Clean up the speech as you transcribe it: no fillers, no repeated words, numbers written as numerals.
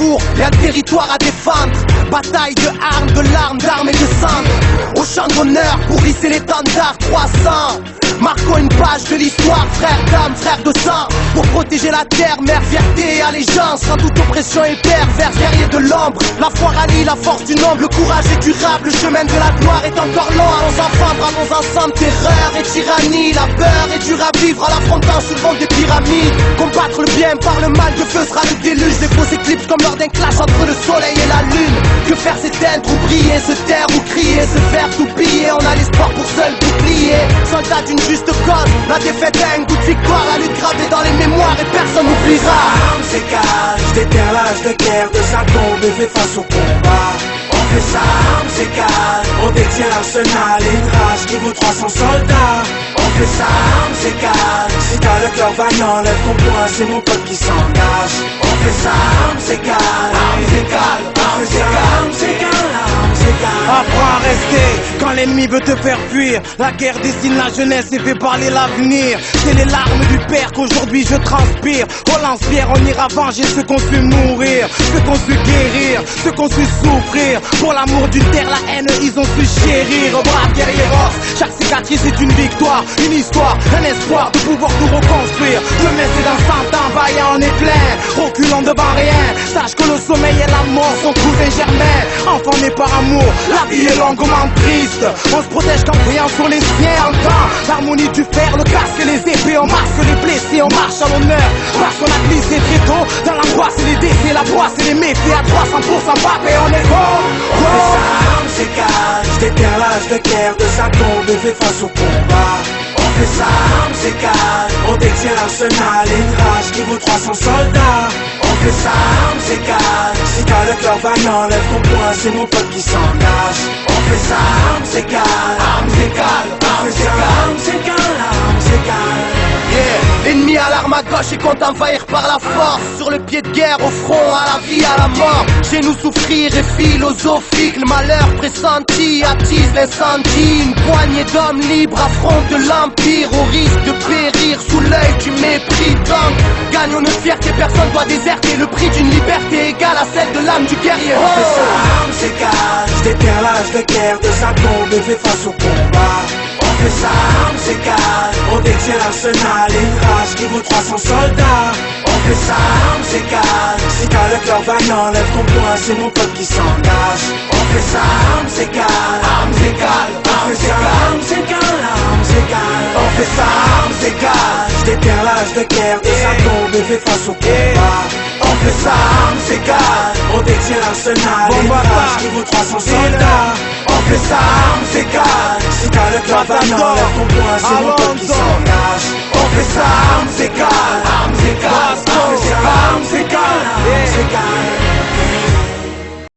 l'amour et un territoire à défendre. Bataille de armes, de larmes, d'armes et de sang. Au champ d'honneur pour hisser l'étendard 300. Marquons une page de l'histoire, frère d'âme, frère de sang. Pour protéger la terre, mère, fierté et allégeance. Quand toute oppression est perverse, guerrier de l'ombre. La foi rallie la force du nombre, le courage est durable. Le chemin de la gloire est encore long. Allons enfants, bravons ensemble terreur et tyrannie. La peur est dure à vivre en l'affrontant sous le vent des pyramides. Combattre le bien par le mal, de feu sera le déluge. Des fausses éclipses comme lors d'un clash entre le soleil et la lune. Que faire s'éteindre ou briller, se taire ou crier, se faire tout piller. On a l'espoir pour seul bouclier. Soldat d'une juste cause, la défaite a un goût de victoire. La lutte gravée dans les mémoires et personne n'oubliera. Armes s'écalent, déterre l'âge de guerre de sa tombe et fait face au combat. On fait ça, armes s'écalent, on détient l'arsenal et une rage qui vaut 300 soldats. On fait ça, armes s'écalent, si t'as le cœur vaillant, lève ton poing, c'est mon pote qui s'engage. On fait ça, armes s'écalent, armes s'écalent, armes s'écalent, armes s'écalent, armes s'écalent. Apprends à rester quand l'ennemi veut te faire fuir. La guerre dessine la jeunesse et fait parler l'avenir. C'est les larmes du père qu'aujourd'hui je transpire. Au lance-pierre on ira venger ceux qu'on su mourir, ceux qu'on su guérir, ceux qu'on su souffrir. Pour l'amour d'une terre, la haine ils ont su chérir. Brave guerrieros, chaque cicatrice est une victoire, une histoire, un espoir de pouvoir tout reconstruire. Demain c'est dans 100 ans, vaillant on est plein, reculant devant rien. Sache que le sommeil et la mort sont cousin germain. Enfant né par amour, la vie est longuement triste. On se protège qu'en priant sur les siens. Entend l'harmonie du fer, le casque et les épées. On masque les blessés, on marche à l'honneur. Parce qu'on a glissé très tôt dans l'angoisse et les décès, la poisse et les méfaits à 300% papé, on est beau. On fait ça, armes s'écalent, déterre l'âge de guerre de sa tombe et fait face au combat. On fait ça, armes s'écalent, on détient l'arsenal et une rage qui vaut 300 soldats. On fait ça, armes s'écalent, si t'as le cœur vaillant, lève ton poing, c'est mon pote qui s'engage. On fait ça, armes s'écalent, armes s'écalent, armes s'écalent, armes s'écalent, armes s'écalent. Yeah. Ennemi à l'arme à gauche et compte envahir par la force. Sur le pied de guerre, au front, à la vie, à la mort. Chez nous souffrir est philosophique. Le malheur pressenti attise l'incendie. Une poignée d'hommes libres affrontent l'empire, au risque de périr sous l'œil du mépris. Donc, gagnons notre fierté, personne doit déserter. Le prix d'une liberté égale à celle de l'âme du guerrier. On fait ça, armes s'écalent, déterre l'âge de guerre de sa tombe et fait face au combat. On fait ça, armes s'écalent, on détient l'arsenal et une rage qui vaut 300 soldats. On fait ça, armes s'écalent, si t'as le cœur vaillant, lève ton poing, c'est mon pote qui s'engage. On fait ça, armes s'écalent, armes s'écalent, armes s'écalent, armes s'écalent, armes s'écalent. On fait ça, armes s'écalent, déterre l'âge de guerre de sa tombe et fait face au combat. On fait ça, armes s'écalent, on détient l'arsenal et une rage qui vaut 300 soldats. On fait ça, armes s'écalent, si t'as le cœur vaillant, lève ton poing, c'est mon pote qui s'engage. On fait ça, armes s'écalent, armes s'écalent, armes s'écalent, armes s'écalent, armes s'écalent.